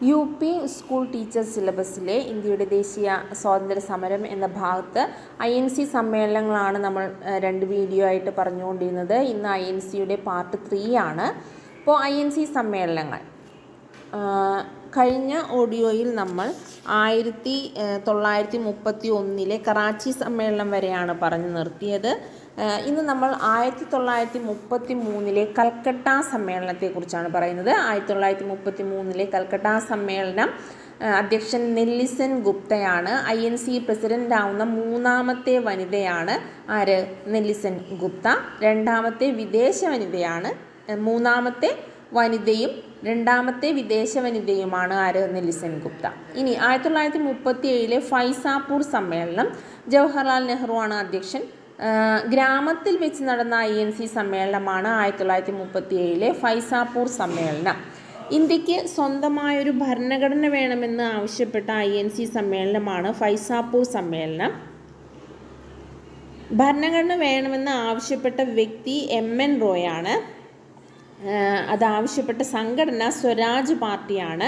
UP school teachers സിലബസിലെ ഇന്ത്യയുടെ ദേശീയ സ്വാതന്ത്ര്യ സമരം എന്ന ഭാഗത്ത് INC സമ്മേളനങ്ങളാണ് നമ്മൾ രണ്ട് വീഡിയോ ആയിട്ട് പറഞ്ഞുകൊണ്ടിരുന്നത്. ഇന്ന് INCയുടെ പാർട്ട് 3 ആണ്. അപ്പോൾ INC സമ്മേളനങ്ങൾ കഴിഞ്ഞ ഓഡിയോയിൽ നമ്മൾ 1931 കറാച്ചി സമ്മേളനം വരെയാണ് പറഞ്ഞു നിർത്തിയത്. ഇന്ന് നമ്മൾ 1933 കൽക്കട്ട സമ്മേളനത്തെക്കുറിച്ചാണ് പറയുന്നത്. 1933 കൽക്കട്ട സമ്മേളനം അധ്യക്ഷൻ നെല്ലിസൺ ഗുപ്തയാണ്. INC പ്രസിഡന്റ് ആവുന്ന മൂന്നാമത്തെ വനിതയാണ് ആര്? നെല്ലിസൺ ഗുപ്ത. രണ്ടാമത്തെ വിദേശ വനിതയാണ്. മൂന്നാമത്തെ വനിതയും രണ്ടാമത്തെ വിദേശ വനിതയുമാണ് ആര്? നെല്ലിസൺ ഗുപ്ത. ഇനി 1937 ഫൈസാപൂർ സമ്മേളനം. ജവഹർലാൽ നെഹ്റു ആണ് അധ്യക്ഷൻ. ഗ്രാമത്തിൽ വെച്ച് നടന്ന INC സമ്മേളനമാണ് 1937 ഫൈസാപൂർ സമ്മേളനം. ഇന്ത്യക്ക് സ്വന്തമായൊരു ഭരണഘടന വേണമെന്ന് ആവശ്യപ്പെട്ട INC സമ്മേളനമാണ് ഫൈസാപൂർ സമ്മേളനം. ഭരണഘടന വേണമെന്ന് ആവശ്യപ്പെട്ട വ്യക്തി MN റോയാണ്. അതാവശ്യപ്പെട്ട സംഘടന സ്വരാജ് പാർട്ടിയാണ്.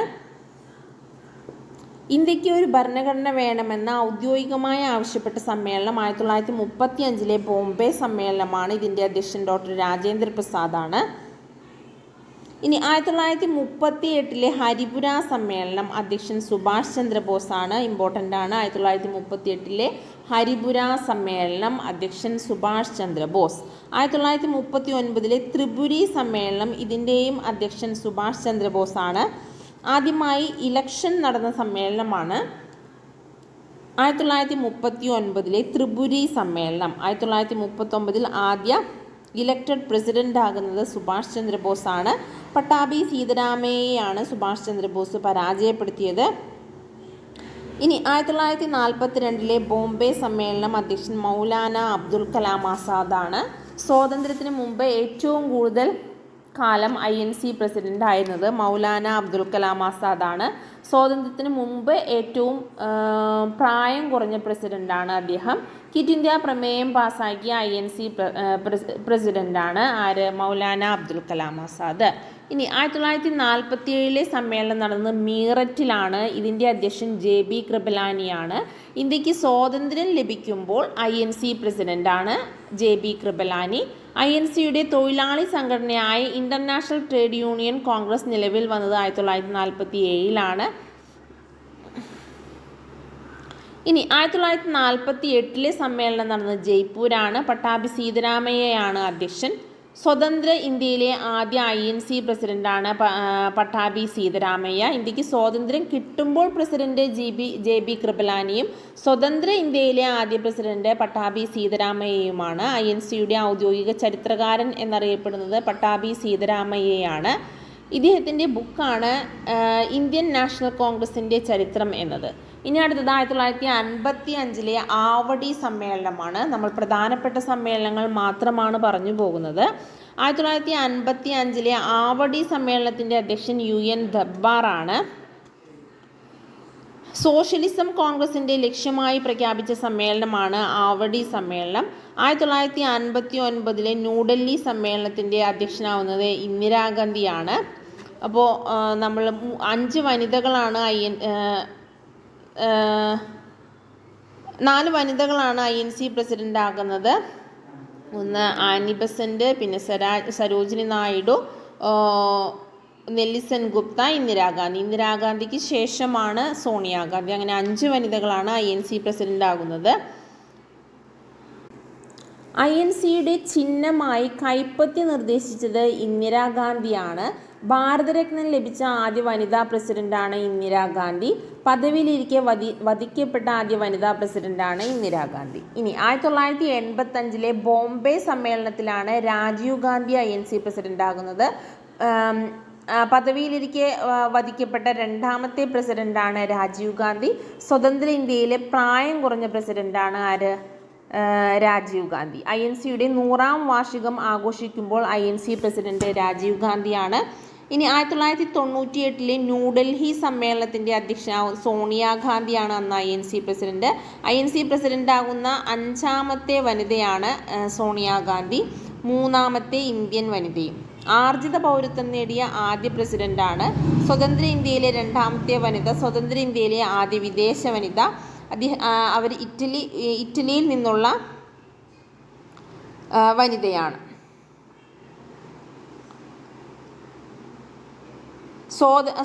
ഇന്ത്യക്ക് ഒരു ഭരണഘടന വേണമെന്ന ഔദ്യോഗികമായി ആവശ്യപ്പെട്ട സമ്മേളനം 1935 ബോംബെ സമ്മേളനമാണ്. ഇതിൻ്റെ അധ്യക്ഷൻ ഡോക്ടർ രാജേന്ദ്ര പ്രസാദാണ്. ഇനി 1938 ഹരിപുര സമ്മേളനം. അധ്യക്ഷൻ സുഭാഷ് ചന്ദ്രബോസാണ്. ഇമ്പോർട്ടൻ്റ് ആണ്. 1938 ഹരിപുര സമ്മേളനം. അധ്യക്ഷൻ സുഭാഷ് ചന്ദ്രബോസ്. 1939 ത്രിപുരി സമ്മേളനം. ഇതിൻ്റെയും അധ്യക്ഷൻ സുഭാഷ് ചന്ദ്രബോസാണ്. ആദ്യമായി ഇലക്ഷൻ നടന്ന സമ്മേളനമാണ് 1939 ത്രിപുരി സമ്മേളനം. 1939 ആദ്യ ഇലക്റ്റഡ് പ്രസിഡന്റ് ആകുന്നത് സുഭാഷ് ചന്ദ്രബോസാണ്. പട്ടാഭി സീതാരാമയ്യയാണ് സുഭാഷ് ചന്ദ്രബോസ് പരാജയപ്പെടുത്തിയത്. ഇനി 1942 ബോംബെ സമ്മേളനം. അധ്യക്ഷൻ മൗലാന അബ്ദുൽ കലാം ആസാദാണ്. സ്വാതന്ത്ര്യത്തിന് മുമ്പ് ഏറ്റവും കൂടുതൽ കാലം INC പ്രസിഡന്റ് ആയിരുന്നത് മൗലാന അബ്ദുൽ കലാം ആസാദാണ്. സ്വാതന്ത്ര്യത്തിന് മുമ്പ് ഏറ്റവും പ്രായം കുറഞ്ഞ പ്രസിഡന്റാണ് അദ്ദേഹം. ക്വിറ്റ് ഇന്ത്യ പ്രമേയം പാസ്സാക്കിയ INC പ്രസിഡന്റാണ് ആര്? മൗലാന അബ്ദുൽ കലാം ആസാദ്. ഇനി 1947 സമ്മേളനം നടന്നത് മീററ്റിലാണ്. ഇതിൻ്റെ അധ്യക്ഷൻ JB കൃപലാനിയാണ്. ഇന്ത്യക്ക് സ്വാതന്ത്ര്യം ലഭിക്കുമ്പോൾ INC പ്രസിഡന്റാണ് JB കൃപലാനി. INCയുടെ തൊഴിലാളി സംഘടനയായ ഇന്റർനാഷണൽ ട്രേഡ് യൂണിയൻ കോൺഗ്രസ് നിലവിൽ വന്നത് 1947 ഇനി 1948 സമ്മേളനം നടന്നത് ജയ്പൂരാണ്. പട്ടാഭി സീതാരാമയ്യയാണ് അധ്യക്ഷൻ. സ്വതന്ത്ര ഇന്ത്യയിലെ ആദ്യ INC പ്രസിഡന്റാണ് പട്ടാഭി സീതാരാമയ്യ. ഇന്ത്യക്ക് സ്വാതന്ത്ര്യം കിട്ടുമ്പോൾ പ്രസിഡന്റ് JB കൃപലാനിയും സ്വതന്ത്ര ഇന്ത്യയിലെ ആദ്യ പ്രസിഡന്റ് പട്ടാഭി സീതാരാമയ്യയുമാണ്. INCയുടെ ഔദ്യോഗിക ചരിത്രകാരൻ എന്നറിയപ്പെടുന്നത് പട്ടാഭി സീതാരാമയ്യയാണ്. ഇദ്ദേഹത്തിൻ്റെ ബുക്കാണ് ഇന്ത്യൻ നാഷണൽ കോൺഗ്രസിൻ്റെ ചരിത്രം എന്നത്. ഇനി അടുത്തത് 1955 ആവടി സമ്മേളനമാണ്. നമ്മൾ പ്രധാനപ്പെട്ട സമ്മേളനങ്ങൾ മാത്രമാണ് പറഞ്ഞു പോകുന്നത്. 1955 ആവടി സമ്മേളനത്തിൻ്റെ അധ്യക്ഷൻ UN ധബ്ബാറാണ്. സോഷ്യലിസം കോൺഗ്രസിൻ്റെ ലക്ഷ്യമായി പ്രഖ്യാപിച്ച സമ്മേളനമാണ് ആവടി സമ്മേളനം. 1959 ന്യൂഡൽഹി സമ്മേളനത്തിൻ്റെ അധ്യക്ഷനാവുന്നത് ഇന്ദിരാഗാന്ധിയാണ്. അപ്പോൾ നമ്മൾ 5 വനിതകളാണ് 4 വനിതകളാണ് INC പ്രസിഡന്റ് ആകുന്നത്. ഒന്ന് ആനി ബസന്റ്, പിന്നെ സരോജിനി നായിഡു, നെല്ലിസൺ ഗുപ്ത, ഇന്ദിരാഗാന്ധി. ഇന്ദിരാഗാന്ധിക്ക് ശേഷമാണ് സോണിയാഗാന്ധി. അങ്ങനെ 5 വനിതകളാണ് INC പ്രസിഡന്റ് ആകുന്നത്. INCയുടെ ചിഹ്നമായി കൈപ്പത്തി നിർദ്ദേശിച്ചത് ഇന്ദിരാഗാന്ധിയാണ്. ഭാരതരത്നം ലഭിച്ച ആദ്യ വനിതാ പ്രസിഡന്റാണ് ഇന്ദിരാഗാന്ധി. പദവിയിലിരിക്കെ വധിക്കപ്പെട്ട ആദ്യ വനിതാ പ്രസിഡന്റാണ് ഇന്ദിരാഗാന്ധി. ഇനി 1985 ബോംബെ സമ്മേളനത്തിലാണ് രാജീവ് ഗാന്ധി INC പ്രസിഡന്റ് ആകുന്നത്. പദവിയിലിരിക്കെ വധിക്കപ്പെട്ട രണ്ടാമത്തെ പ്രസിഡന്റാണ് രാജീവ് ഗാന്ധി. സ്വതന്ത്ര ഇന്ത്യയിലെ പ്രായം കുറഞ്ഞ പ്രസിഡന്റാണ് ആര്? രാജീവ് ഗാന്ധി. INCയുടെ 100ാം വാർഷികം ആഘോഷിക്കുമ്പോൾ INC പ്രസിഡന്റ് രാജീവ് ഗാന്ധിയാണ്. ഇനി 1998 ന്യൂഡൽഹി സമ്മേളനത്തിൻ്റെ അധ്യക്ഷ സോണിയാഗാന്ധിയാണ് അന്ന് INC പ്രസിഡന്റ്. INC പ്രസിഡന്റ് ആകുന്ന 5ാമത്തെ വനിതയാണ് സോണിയാഗാന്ധി, 3ാമത്തെ ഇന്ത്യൻ വനിതയും. ആർജിത പൗരത്വം നേടിയ ആദ്യ പ്രസിഡന്റാണ്. സ്വതന്ത്ര ഇന്ത്യയിലെ രണ്ടാമത്തെ വനിത, സ്വതന്ത്ര ഇന്ത്യയിലെ ആദ്യ വിദേശ വനിത. അവർ ഇറ്റലിയിൽ നിന്നുള്ള വനിതയാണ്.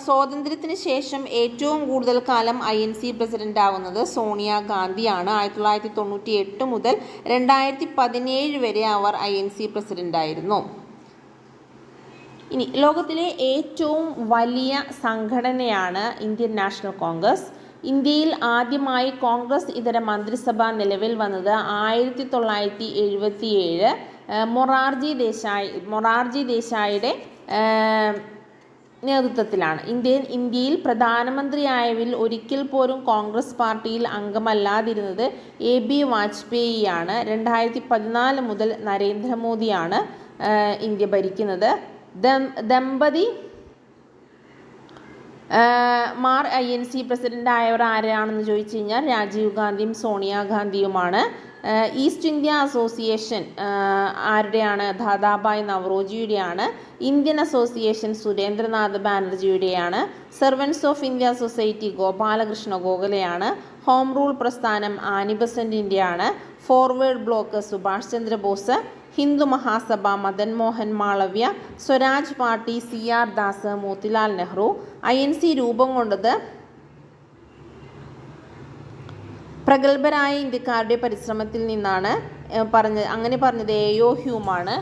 സ്വാതന്ത്ര്യത്തിന് ശേഷം ഏറ്റവും കൂടുതൽ കാലം INC പ്രസിഡന്റ് ആവുന്നത് സോണിയാഗാന്ധിയാണ്. 1998 മുതൽ 2017 വരെ അവർ INC പ്രസിഡന്റ് ആയിരുന്നു. ഇനി ലോകത്തിലെ ഏറ്റവും വലിയ സംഘടനയാണ് ഇന്ത്യൻ നാഷണൽ കോൺഗ്രസ്. ഇന്ത്യയിൽ ആദ്യമായി കോൺഗ്രസ് ഇതര മന്ത്രിസഭ നിലവിൽ വന്നത് 1977 മൊറാർജി ദേശായിയുടെ നേതൃത്വത്തിലാണ്. ഇന്ത്യയിൽ പ്രധാനമന്ത്രിയായവരിൽ ഒരിക്കൽ പോലും കോൺഗ്രസ് പാർട്ടിയിൽ അംഗമല്ലാതിരുന്നത് AB വാജ്പേയിയാണ്. 2014 മുതൽ നരേന്ദ്രമോദിയാണ് ഇന്ത്യ ഭരിക്കുന്നത്. ദമ്പതി മാർ INC പ്രസിഡന്റ് ആയവർ ആരാണെന്ന് ചോദിച്ചു കഴിഞ്ഞാൽ രാജീവ് ഗാന്ധിയും സോണിയാഗാന്ധിയുമാണ്. ഈസ്റ്റ് ഇന്ത്യ അസോസിയേഷൻ ആരുടെയാണ്? ദാദാഭായ് നവറോജിയുടെയാണ്. ഇന്ത്യൻ അസോസിയേഷൻ സുരേന്ദ്രനാഥ് ബാനർജിയുടെയാണ്. Servants of India society Gopalakrishna ഗോഖലെയാണ്. ഹോം റൂൾ പ്രസ്ഥാനം ആനി ബസന്റിൻ്റെയാണ്. Forward bloc Subhash Chandrabose. Hindu Mahasabha Madan Mohan Malaviya. Swaraj party CR Das, Motilal Nehru. INC രൂപം കൊണ്ടത് പ്രഗത്ഭരായ ഇന്ത്യക്കാരുടെ പരിശ്രമത്തിൽ നിന്നാണ് പറഞ്ഞത് AO ഹ്യൂമാണ്.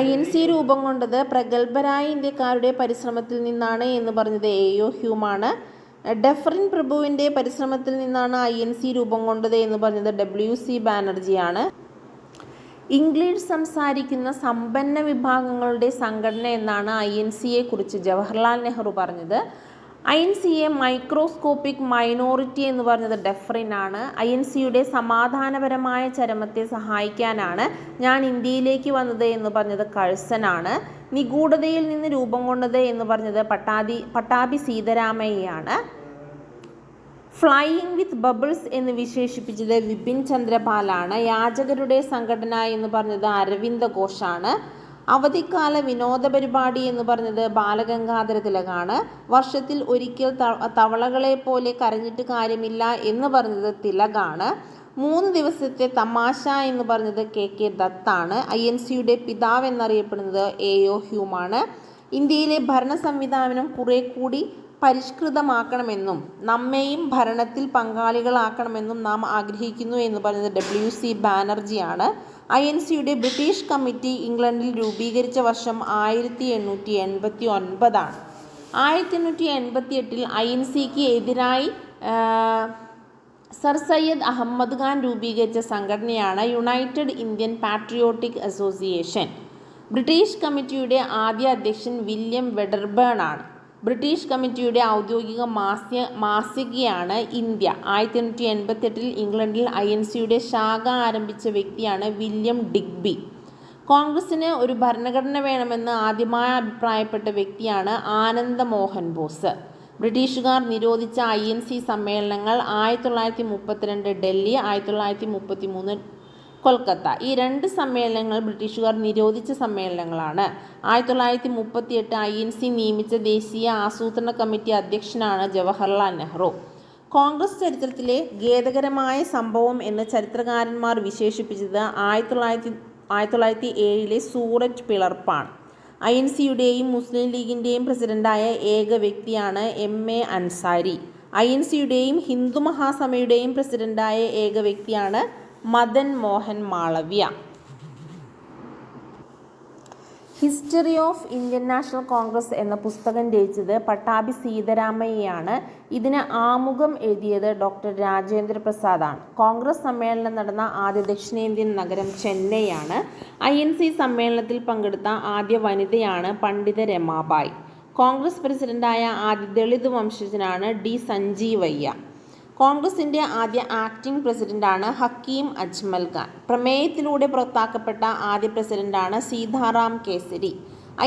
INC രൂപം കൊണ്ടത് പ്രഗത്ഭരായ ഇന്ത്യക്കാരുടെ പരിശ്രമത്തിൽ നിന്നാണ് എന്ന് പറഞ്ഞത് AO ഹ്യൂമാണ്. ഡെഫറിൻ പ്രഭുവിൻ്റെ പരിശ്രമത്തിൽ നിന്നാണ് INC രൂപം കൊണ്ടത് എന്ന് പറഞ്ഞത് WC ബാനർജിയാണ്. ഇംഗ്ലീഷ് സംസാരിക്കുന്ന സമ്പന്ന വിഭാഗങ്ങളുടെ സംഘടന എന്നാണ് INCയെ കുറിച്ച് ജവഹർലാൽ നെഹ്റു പറഞ്ഞത്. INCയെ മൈക്രോസ്കോപ്പിക് മൈനോറിറ്റി എന്ന് പറഞ്ഞത് ഡെഫറിനാണ്. INCയുടെ സമാധാനപരമായ ചരമത്തെ സഹായിക്കാനാണ് ഞാൻ ഇന്ത്യയിലേക്ക് വന്നത് എന്ന് പറഞ്ഞത് കഴ്സനാണ്. നിഗൂഢതയിൽ നിന്ന് രൂപം കൊണ്ടത് എന്ന് പറഞ്ഞത് പട്ടാഭി സീതാരാമയ്യയാണ്. ഫ്ലൈയിങ് വിത്ത് ബബിൾസ് എന്ന് വിശേഷിപ്പിച്ചത് വിപിൻ ചന്ദ്രപാലാണ്. യാചകരുടെ സംഘടന എന്ന് പറഞ്ഞത് അരവിന്ദ ഘോഷാണ്. അവധിക്കാല വിനോദ പരിപാടി എന്ന് പറഞ്ഞത് ബാലഗംഗാധര തിലകാണ്. വർഷത്തിൽ ഒരിക്കൽ തവളകളെ പോലെ കരഞ്ഞിട്ട് കാര്യമില്ല എന്ന് പറഞ്ഞത് തിലകാണ്. 3 ദിവസത്തെ തമാശ എന്ന് പറഞ്ഞത് KK ദത്താണ്. INCയുടെ പിതാവ് എന്നറിയപ്പെടുന്നത് AO ഹ്യൂമാണ്. ഇന്ത്യയിലെ ഭരണ സംവിധാനം കുറെ കൂടി പരിഷ്കൃതമാക്കണമെന്നും നമ്മെയും ഭരണത്തിൽ പങ്കാളികളാക്കണമെന്നും നാം ആഗ്രഹിക്കുന്നു എന്ന് പറഞ്ഞത് WC ബാനർജിയാണ്. INCയുടെ ബ്രിട്ടീഷ് കമ്മിറ്റി ഇംഗ്ലണ്ടിൽ രൂപീകരിച്ച വർഷം 1889 ആണ്. 1888 INCക്ക് എതിരായി സർ സയ്യദ് അഹമ്മദ് ഖാൻ രൂപീകരിച്ച സംഘടനയാണ് United Indian patriotic association. British കമ്മിറ്റിയുടെ ആദ്യ അധ്യക്ഷൻ വില്യം വെഡർബേൺ ആണ്. ബ്രിട്ടീഷ് കമ്മിറ്റിയുടെ ഔദ്യോഗിക മാസികയാണ് ഇന്ത്യ. 1888 ഇംഗ്ലണ്ടിൽ INCയുടെ ശാഖ ആരംഭിച്ച വ്യക്തിയാണ് വില്യം ഡിഗ്ബി. കോൺഗ്രസിന് ഒരു ഭരണഘടന വേണമെന്ന് ആദ്യമായി അഭിപ്രായപ്പെട്ട വ്യക്തിയാണ് ആനന്ദ മോഹൻ ബോസ്. ബ്രിട്ടീഷുകാർ നിരോധിച്ച INC സമ്മേളനങ്ങൾ 1932 ഡൽഹി, 1933 കൊൽക്കത്ത. ഈ 2 സമ്മേളനങ്ങൾ ബ്രിട്ടീഷുകാർ നിരോധിച്ച സമ്മേളനങ്ങളാണ്. 1938 INC നിയമിച്ച ദേശീയ ആസൂത്രണ കമ്മിറ്റി അധ്യക്ഷനാണ് ജവഹർലാൽ നെഹ്റു. കോൺഗ്രസ് ചരിത്രത്തിലെ ഖേദകരമായ സംഭവം എന്ന് ചരിത്രകാരന്മാർ വിശേഷിപ്പിച്ചത് 1907 സൂററ്റ് പിളർപ്പാണ്. INCയുടെയും മുസ്ലിം ലീഗിൻ്റെയും പ്രസിഡന്റായ ഏക വ്യക്തിയാണ് MA അൻസാരി. INCയുടെയും ഹിന്ദു മഹാസഭയുടെയും പ്രസിഡന്റായ ഏക വ്യക്തിയാണ് Madan Mohan Malaviya. History of Indian National Congress എന്ന പുസ്തകം രചിച്ചത് പട്ടാഭി സീതാരാമയ്യയാണ്. ഇതിന് ആമുഖം എഴുതിയത് ഡോക്ടർ രാജേന്ദ്ര പ്രസാദാണ്. കോൺഗ്രസ് സമ്മേളനം നടന്ന ആദ്യ ദക്ഷിണേന്ത്യൻ നഗരം ചെന്നൈയാണ്. INC സമ്മേളനത്തിൽ പങ്കെടുത്ത ആദ്യ വനിതയാണ് പണ്ഡിത രമാബായി. കോൺഗ്രസ് പ്രസിഡന്റായ ആദ്യ ദളിത് വംശജനാണ് D സഞ്ജീവയ്യ. കോൺഗ്രസിൻ്റെ ആദ്യ ആക്ടിംഗ് പ്രസിഡന്റാണ് ഹക്കീം അജ്മൽ ഖാൻ. പ്രമേയത്തിലൂടെ പുറത്താക്കപ്പെട്ട ആദ്യ പ്രസിഡന്റാണ് സീതാറാം കേസരി.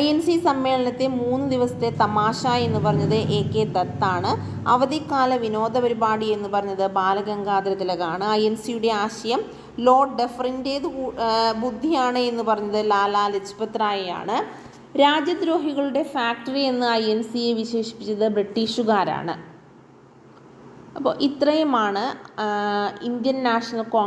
INC സമ്മേളനത്തെ 3 ദിവസത്തെ തമാശ എന്ന് പറഞ്ഞത് AK ദത്താണ്. അവധിക്കാല വിനോദ പരിപാടി എന്ന് പറഞ്ഞത് ബാലഗംഗാധര തിലകാണ്. INCയുടെ ആശയം ലോർഡ് ഡഫറിൻ്റേത് ബുദ്ധിയാണ് എന്ന് പറഞ്ഞത് ലാലാ ലജ്പത് റായിയാണ്. രാജ്യദ്രോഹികളുടെ ഫാക്ടറി എന്ന് INCയെ വിശേഷിപ്പിച്ചത് ബ്രിട്ടീഷുകാരാണ്. അപ്പോൾ ഇത്രയുമാണ് ഇന്ത്യൻ നാഷണൽ കോൺഗ്രസ്